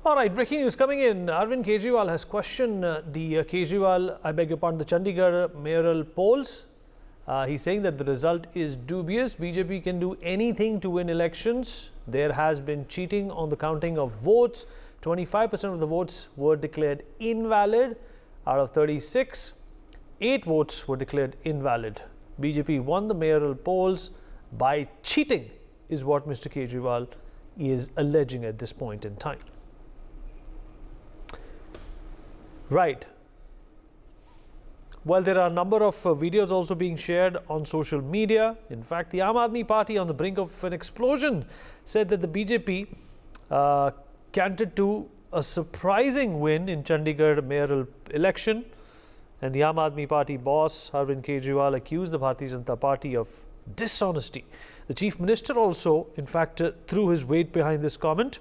All right, breaking news coming in. Arvind Kejriwal has questioned the Chandigarh mayoral polls. He's saying that the result is dubious. BJP can do anything to win elections. There has been cheating on the counting of votes. 25% of the votes were declared invalid. Out of 36, 8 votes were declared invalid. BJP won the mayoral polls by cheating, is what Mr. Kejriwal is alleging at this point in time. Right. Well, there are a number of videos also being shared on social media. In fact, the Aam Aadmi Party, on the brink of an explosion, said that the BJP canted to a surprising win in Chandigarh mayoral election. And the Aam Aadmi Party boss, Arvind Kejriwal, accused the Bharatiya Janata Party of dishonesty. The Chief Minister also, in fact, threw his weight behind this comment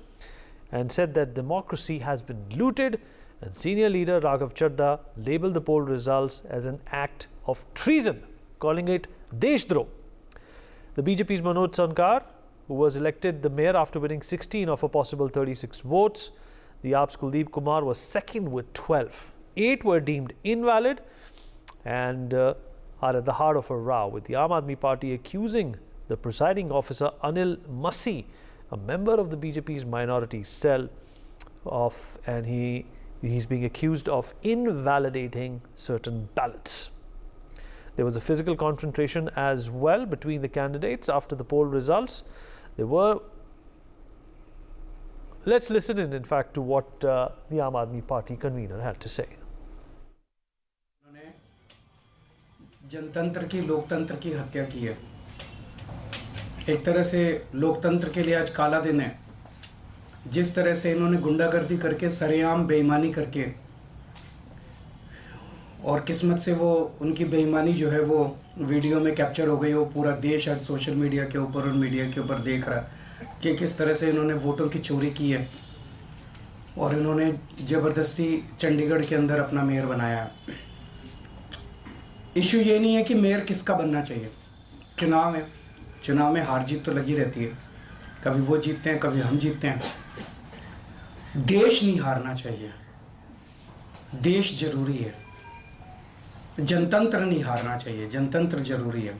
and said that democracy has been looted. And senior leader Raghav Chadha labelled the poll results as an act of treason, calling it Deshdroh. The BJP's Manoj Sankar, who was elected the mayor after winning 16 of a possible 36 votes. The AAP's Kuldeep Kumar was second with 12. 8 were deemed invalid and are at the heart of a row, with the Aam Aadmi Party accusing the presiding officer Anil Masi, a member of the BJP's minority cell, and he's being accused of invalidating certain ballots. There was a physical confrontation as well between the candidates after the poll results. Let's listen in fact, to what the Aam Aadmi Party convener had to say. जनतंत्र की लोकतंत्र की हत्या की है। एक तरह से लोकतंत्र के लिए आज काला दिन है। जिस तरह से इन्होंने गुंडागर्दी करके, सरेआम बेईमानी करके, और किस्मत से वो उनकी बेईमानी जो है वो वीडियो में कैप्चर हो गई। वो पूरा देश आज सोशल मीडिया के ऊपर और मीडिया के ऊपर देख रहा है कि किस तरह से इन्होंने वोटों की चोरी की है और इन्होंने ज़बरदस्ती चंडीगढ़ के अंदर अपना मेयर बनाया है। इशू ये नहीं है कि मेयर किसका बनना चाहिए। चुनाव है, चुनाव में हार जीत तो लगी रहती है। कभी वो जीतते हैं, कभी हम जीतते हैं। देश नहीं हारना चाहिए, देश जरूरी है। जनतंत्र नहीं हारना चाहिए, जनतंत्र जरूरी है।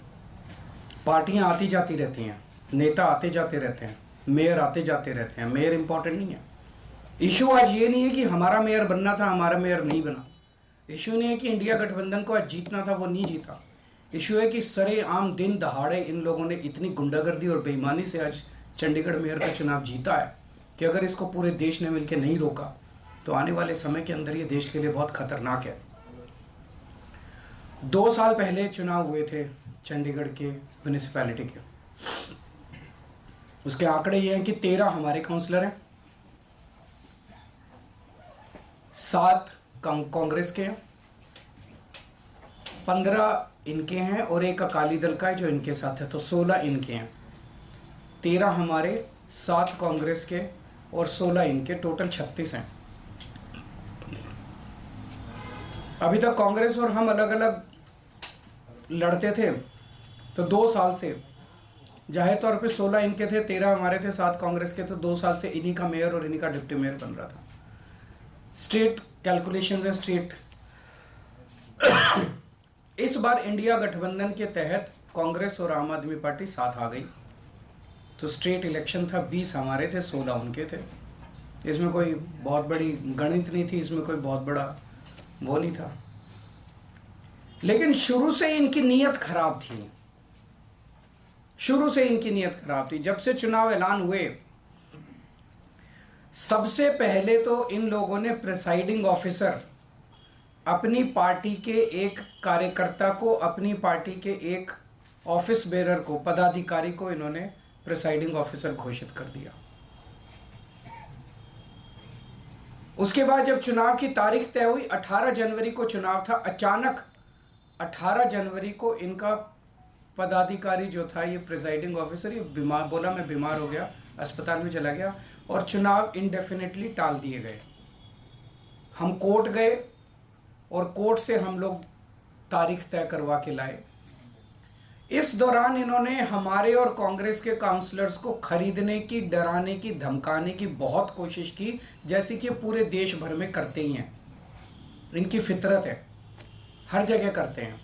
पार्टियां आती जाती रहती हैं, नेता आते जाते रहते हैं, मेयर आते जाते रहते हैं। मेयर इंपॉर्टेंट नहीं है। इशू आज ये नहीं है कि हमारा मेयर बनना था, हमारा मेयर नहीं बना। इशू नहीं है कि इंडिया गठबंधन को आज जीतना था, वो नहीं जीता। इशू है कि सरेआम दिन दहाड़े इन लोगों ने इतनी गुंडागर्दी और बेईमानी से आज चंडीगढ़ मेयर का चुनाव जीता है कि अगर इसको पूरे देश ने मिलकर नहीं रोका तो आने वाले समय के अंदर ये देश के लिए बहुत खतरनाक है। 2 साल पहले चुनाव हुए थे चंडीगढ़ के म्यूनिसिपैलिटी के। उसके आंकड़े ये हैं कि 13 हमारे काउंसलर हैं, 7 कांग्रेस के हैं, 15 इनके हैं और 1 अकाली दल का है जो इनके साथ है, तो 16 इनके हैं। 13 हमारे, 7 कांग्रेस के और 16 इनके, टोटल 36 हैं। अभी तक कांग्रेस और हम अलग अलग लड़ते थे, तो 2 साल से जाहिर तौर पे 16 इनके थे, 13 हमारे थे, 7 कांग्रेस के, तो 2 साल से इन्हीं का मेयर और इन्हीं का डिप्टी मेयर बन रहा था। स्टेट कैलकुलेशंस है, स्टेट। इस बार इंडिया गठबंधन के तहत कांग्रेस और आम आदमी पार्टी साथ आ गई, तो स्टेट इलेक्शन था, 20 हमारे थे, 16 उनके थे। इसमें कोई बहुत बड़ी गणित नहीं थी, इसमें कोई बहुत बड़ा वो नहीं था। लेकिन शुरू से इनकी नीयत खराब थी, शुरू से इनकी नीयत खराब थी। जब से चुनाव ऐलान हुए, सबसे पहले तो इन लोगों ने प्रिसाइडिंग ऑफिसर, अपनी पार्टी के एक कार्यकर्ता को, अपनी पार्टी के एक ऑफिस बेरर को, पदाधिकारी को इन्होंने प्रिसाइडिंग ऑफिसर घोषित कर दिया। उसके बाद जब चुनाव की तारीख तय हुई, 18 जनवरी को चुनाव था, अचानक 18 जनवरी को इनका पदाधिकारी जो था, ये प्रिसाइडिंग ऑफिसर, ये बीमार, बोला मैं बीमार हो गया, अस्पताल में चला गया और चुनाव इंडेफिनेटली टाल दिए गए। हम कोर्ट गए और कोर्ट से हम लोग तारीख तय करवा के लाए। इस दौरान इन्होंने हमारे और कांग्रेस के काउंसलर्स को खरीदने की, डराने की, धमकाने की बहुत कोशिश की, जैसे कि पूरे देश भर में करते ही हैं। इनकी फितरत है, हर जगह करते हैं।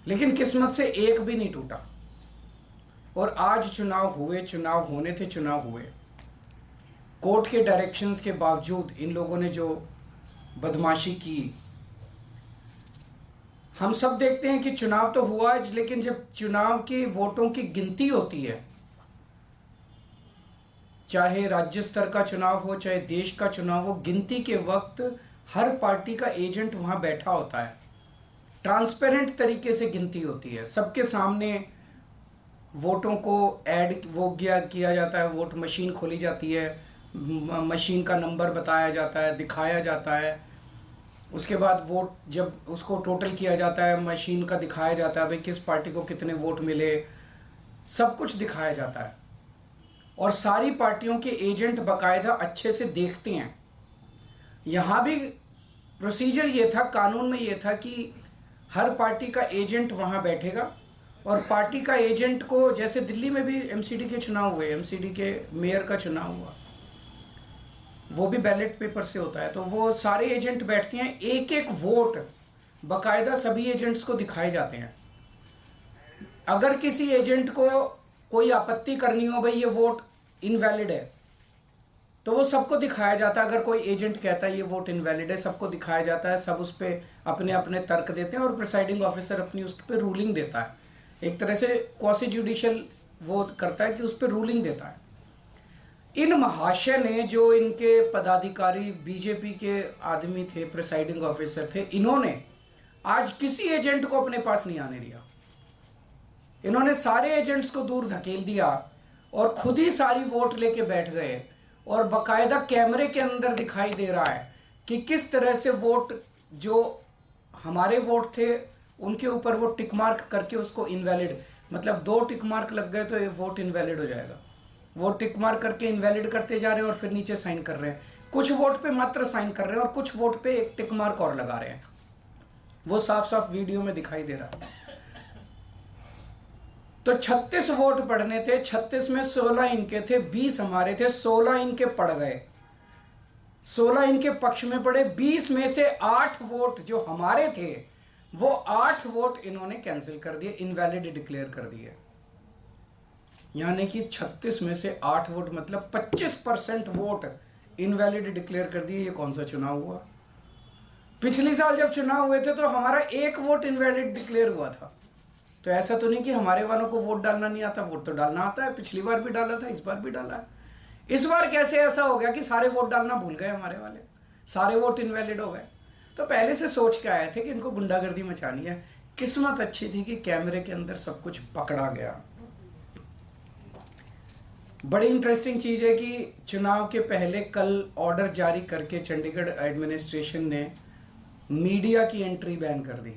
लेकिन किस्मत से एक भी नहीं टूटा। और आज चुनाव हुए, चुनाव होने थे, चुनाव हुए। कोर्ट के डायरेक्शंस के बावजूद इन लोगों ने जो बदमाशी की, हम सब देखते हैं कि चुनाव तो हुआ, लेकिन जब चुनाव की वोटों की गिनती होती है, चाहे राज्य स्तर का चुनाव हो, चाहे देश का चुनाव हो, गिनती के वक्त हर पार्टी का एजेंट वहां बैठा होता है। ट्रांसपेरेंट तरीके से गिनती होती है, सबके सामने वोटों को ऐड किया जाता है, वोट मशीन खोली जाती है, मशीन का नंबर बताया जाता है, दिखाया जाता है। उसके बाद वोट जब उसको टोटल किया जाता है, मशीन का दिखाया जाता है भाई किस पार्टी को कितने वोट मिले, सब कुछ दिखाया जाता है। और सारी पार्टियों के एजेंट बाकायदा अच्छे से देखते हैं। यहाँ भी प्रोसीजर ये था, कानून में ये था कि हर पार्टी का एजेंट वहाँ बैठेगा और पार्टी का एजेंट को, जैसे दिल्ली में भी एमसीडी के चुनाव हुए, एमसीडी के मेयर का चुनाव हुआ, वो भी बैलेट पेपर से होता है, तो वो सारे एजेंट बैठते हैं, एक एक वोट बाकायदा सभी एजेंट्स को दिखाए जाते हैं। अगर किसी एजेंट को कोई आपत्ति करनी हो, भाई ये वोट इनवैलिड है, तो वो सबको दिखाया जाता है। अगर कोई एजेंट कहता है ये वोट इनवैलिड है, सबको दिखाया जाता है, सब उस पर अपने अपने तर्क देते हैं और प्रिसाइडिंग ऑफिसर अपनी उस पर रूलिंग देता है। एक तरह से क्वासी जुडिशियल वो करता है कि उस पर रूलिंग देता है। इन महाशय ने, जो इनके पदाधिकारी बीजेपी के आदमी थे, प्रिसाइडिंग ऑफिसर थे, इन्होंने आज किसी एजेंट को अपने पास नहीं आने दिया। इन्होंने सारे एजेंट्स को दूर धकेल दिया और खुद ही सारी वोट लेके बैठ गए। और बाकायदा कैमरे के अंदर दिखाई दे रहा है कि किस तरह से वोट, जो हमारे वोट थे उनके ऊपर वो टिक मार्क करके उसको इनवैलिड, मतलब 2 टिक मार्क लग गए तो ये वोट इनवैलिड हो जाएगा। वो टिक मार्क करके इनवैलिड करते जा रहे हैं और फिर नीचे साइन कर रहे हैं। कुछ वोट पे मात्र साइन कर रहे हैं और कुछ वोट पे एक टिक मार्क और लगा रहे हैं। वो साफ साफ वीडियो में दिखाई दे रहा है। तो 36 वोट पड़ने थे, 36 में 16 इनके थे, 20 हमारे थे, 16 इनके पड़ गए, 16 इनके पक्ष में पड़े। 20 में से 8 वोट जो हमारे थे, वो 8 वोट इन्होंने कैंसिल कर दिए, इनवैलिड डिक्लेयर कर दिए। यानी कि 36 में से 8 वोट, मतलब 25% वोट इनवैलिड डिक्लेयर कर दिए। ये कौन सा चुनाव हुआ? पिछले साल जब चुनाव हुए थे तो हमारा 1 वोट इनवैलिड डिक्लेयर हुआ था। तो ऐसा तो नहीं कि हमारे वालों को वोट डालना नहीं आता, वोट तो डालना आता है। पिछली बार भी डाला था, इस बार भी डाला है। इस बार कैसे ऐसा हो गया कि सारे वोट डालना भूल गए हमारे वाले, सारे वोट इनवैलिड हो गए? तो पहले से सोच के आए थे कि इनको गुंडागर्दी मचानी है। किस्मत अच्छी थी कि कैमरे के अंदर सब कुछ पकड़ा गया। बड़ी इंटरेस्टिंग चीज है कि चुनाव के पहले कल ऑर्डर जारी करके चंडीगढ़ एडमिनिस्ट्रेशन ने मीडिया की एंट्री बैन कर दी।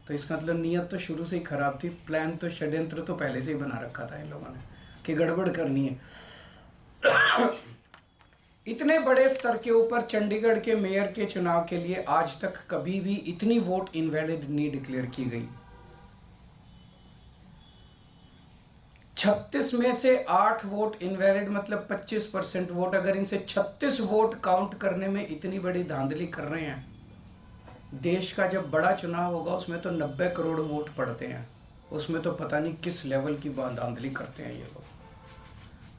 तो इसका मतलब नीयत तो शुरू से ही खराब थी, प्लान तो, षड्यंत्र तो पहले से ही बना रखा था इन लोगों ने कि गड़बड़ करनी है। इतने बड़े स्तर के ऊपर चंडीगढ़ के मेयर के चुनाव के लिए आज तक कभी भी इतनी वोट इनवैलिड नहीं डिक्लेयर की गई। 36 में से 8 वोट इनवैलिड, मतलब 25% वोट। अगर इनसे 36 वोट काउंट करने में इतनी बड़ी धांधली कर रहे हैं, देश का जब बड़ा चुनाव होगा उसमें तो 90 करोड़ वोट पड़ते हैं, उसमें तो पता नहीं किस लेवल की धांधली करते हैं ये लोग।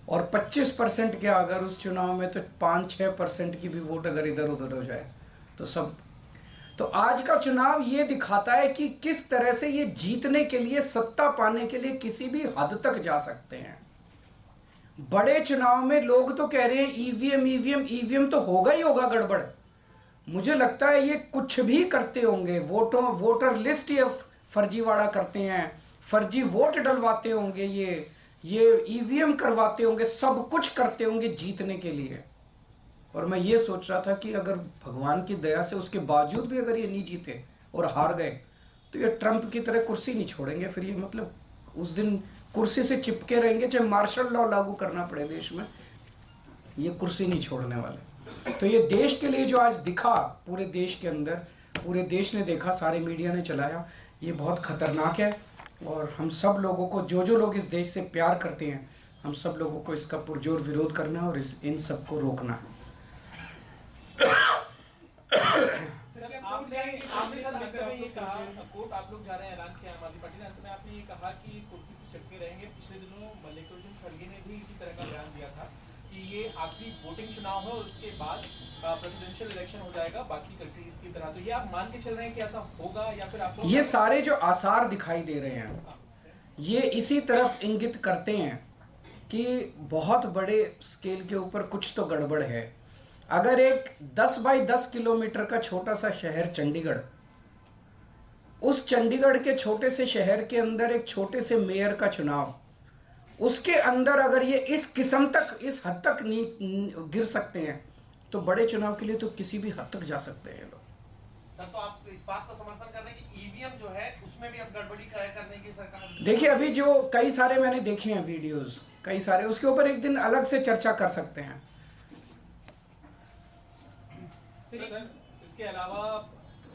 और 25% क्या, अगर उस चुनाव में तो 5-6% की भी वोट अगर इधर उधर हो जाए तो सब। तो आज का चुनाव ये दिखाता है कि किस तरह से ये जीतने के लिए, सत्ता पाने के लिए किसी भी हद तक जा सकते हैं। बड़े चुनाव में लोग तो कह रहे हैं ईवीएम तो होगा ही होगा गड़बड़। मुझे लगता है ये कुछ भी करते होंगे, वोटर लिस्ट ये फर्जीवाड़ा करते हैं, फर्जी वोट डलवाते होंगे, ये ईवीएम करवाते होंगे, सब कुछ करते होंगे जीतने के लिए। और मैं ये सोच रहा था कि अगर भगवान की दया से उसके बावजूद भी अगर ये नहीं जीते और हार गए तो ये ट्रंप की तरह कुर्सी नहीं छोड़ेंगे। फिर ये मतलब उस दिन कुर्सी से चिपके रहेंगे, चाहे मार्शल लॉ लागू करना पड़े देश में, ये कुर्सी नहीं छोड़ने वाले। तो ये देश के लिए जो आज दिखा, पूरे देश के अंदर, पूरे देश ने देखा, सारे मीडिया ने चलाया, ये बहुत खतरनाक है। और हम सब लोगों को, जो लोग इस देश से प्यार करते हैं, हम सब लोगों को इसका पुरजोर विरोध करना है और इन सब को रोकना है। आपने सर अंत में ये कहा, कोर्ट आप लोग जा रहे हैं, ऐलान किया आम आदमी पार्टी ने, अंत में आपने ये कहा कि कुर्सी से चिपके रहेंगे। पिछले दिनों मल्लिकार्जुन खड़गे ने भी इसी तरह का बयान दिया था कि ये आखिरी वोटिंग चुनाव है और उसके बाद प्रेसिडेंशियल इलेक्शन हो जाएगा बाकी कंट्रीज की तरह। तो ये आप मान के चल रहे हैं कि ऐसा होगा, या फिर आप ये सारे जो आसार दिखाई दे रहे हैं ये इसी तरफ इंगित करते हैं कि बहुत बड़े स्केल के ऊपर कुछ तो गड़बड़ है। अगर एक 10 बाई 10 किलोमीटर का छोटा सा शहर चंडीगढ़, उस चंडीगढ़ के छोटे से शहर के अंदर एक छोटे से मेयर का चुनाव, उसके अंदर अगर ये इस किस्म तक, इस हद तक गिर सकते हैं, तो बड़े चुनाव के लिए तो किसी भी हद तक जा सकते हैं लोग। तो आप इस बात का समर्थन कर रहे हैं कि ईवीएम जो है उसमें भी अब गड़बड़ी करने की सरकार? देखिए, अभी जो कई सारे मैंने देखे हैं वीडियोस, कई सारे, उसके ऊपर एक दिन अलग से चर्चा कर सकते हैं। इसके अलावा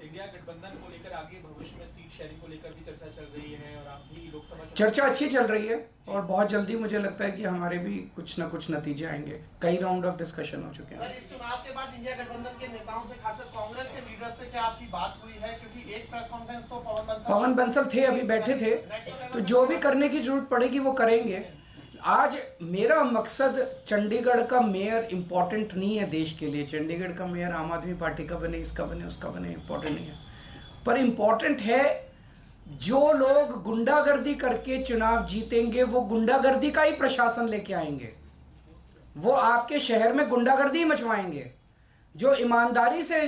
इंडिया गठबंधन को लेकर आगे भविष्य में सीट शेयरिंग को लेकर भी चर्चा चल रही है और आप भी लोकसभा चर्चा अच्छी चल रही है और बहुत जल्दी मुझे लगता है कि हमारे भी कुछ ना कुछ नतीजे आएंगे। कई राउंड ऑफ डिस्कशन हो चुके हैं। सर, इस चुनाव के बाद इंडिया गठबंधन के नेताओं से, खासकर कांग्रेस के लीडर्स से क्या आपकी बात हुई है? क्योंकि एक प्रेस कॉन्फ्रेंस तो पवन बंसल थे, अभी बैठे थे, तो जो भी करने की जरूरत पड़ेगी वो करेंगे। आज मेरा मकसद चंडीगढ़ का मेयर इम्पोर्टेंट नहीं है देश के लिए। चंडीगढ़ का मेयर आम आदमी पार्टी का बने, इसका बने, उसका बने, इम्पोर्टेंट नहीं है। पर इम्पोर्टेंट है जो लोग गुंडागर्दी करके चुनाव जीतेंगे, वो गुंडागर्दी का ही प्रशासन लेके आएंगे, वो आपके शहर में गुंडागर्दी मचवाएंगे। जो ईमानदारी से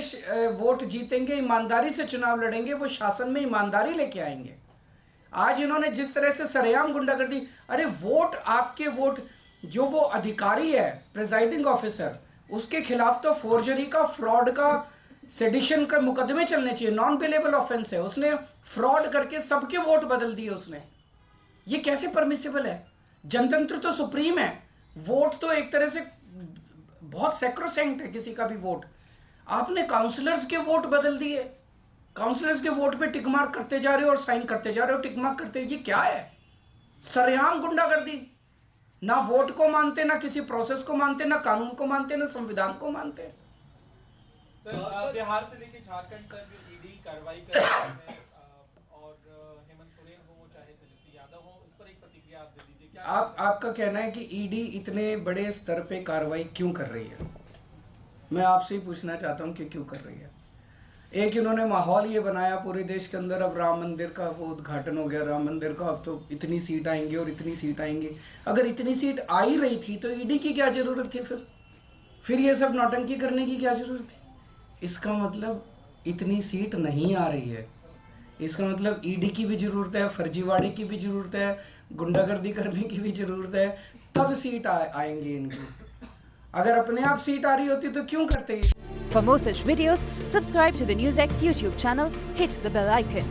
वोट जीतेंगे, ईमानदारी से चुनाव लड़ेंगे, वो शासन में ईमानदारी लेके आएंगे। आज इन्होंने जिस तरह से सरेआम गुंडागर्दी, अरे वोट, आपके वोट, जो वो अधिकारी है प्रिजाइडिंग ऑफिसर, उसके खिलाफ तो फोर्जरी का, फ्रॉड का, सेडिशन का मुकदमे चलने चाहिए। नॉन पेलेबल ऑफेंस है। उसने फ्रॉड करके सबके वोट बदल दिए उसने। ये कैसे परमिसिबल है? जनतंत्र तो सुप्रीम है। वोट तो एक तरह से बहुत सैक्रोसैंक्ट है, किसी का भी वोट। आपने काउंसलर्स के वोट बदल दिए, काउंसलर्स के वोट पे टिक मार्क करते जा रहे हो और साइन करते जा रहे हो, टिक मार्क करते। ये क्या है? सरेआम गुंडागर्दी। ना वोट को मानते, ना किसी प्रोसेस को मानते, ना कानून को मानते, ना संविधान को मानते। सर, बिहार से लेकर झारखंड तक ईडी कार्रवाई कर रही है और हेमंत सोरेन हो चाहे तेजस्वी यादव हो, इस पर एक प्रतिक्रिया आप दे दीजिए। क्या आपका कहना है कि ईडी इतने बड़े स्तर पे कार्रवाई क्यों कर रही है? मैं आपसे ही पूछना चाहता हूं कि क्यों कर रही है। एक इन्होंने माहौल ये बनाया पूरे देश के अंदर, अब राम मंदिर का वो उद्घाटन हो गया, राम मंदिर का, अब तो इतनी सीट आएंगी और इतनी सीट आएंगी। अगर इतनी सीट आ ही रही थी तो ईडी की क्या जरूरत थी? फिर ये सब नौटंकी करने की क्या जरूरत थी? इसका मतलब इतनी सीट नहीं आ रही है, इसका मतलब ईडी की भी जरूरत है, फर्जीवाड़े की भी जरूरत है, गुंडागर्दी करने की भी जरूरत है, तब सीट आएंगी इनकी। अगर अपने आप सीट आ रही होती तो क्यों करते? For more such videos, subscribe to the NewsX YouTube channel, hit the bell icon.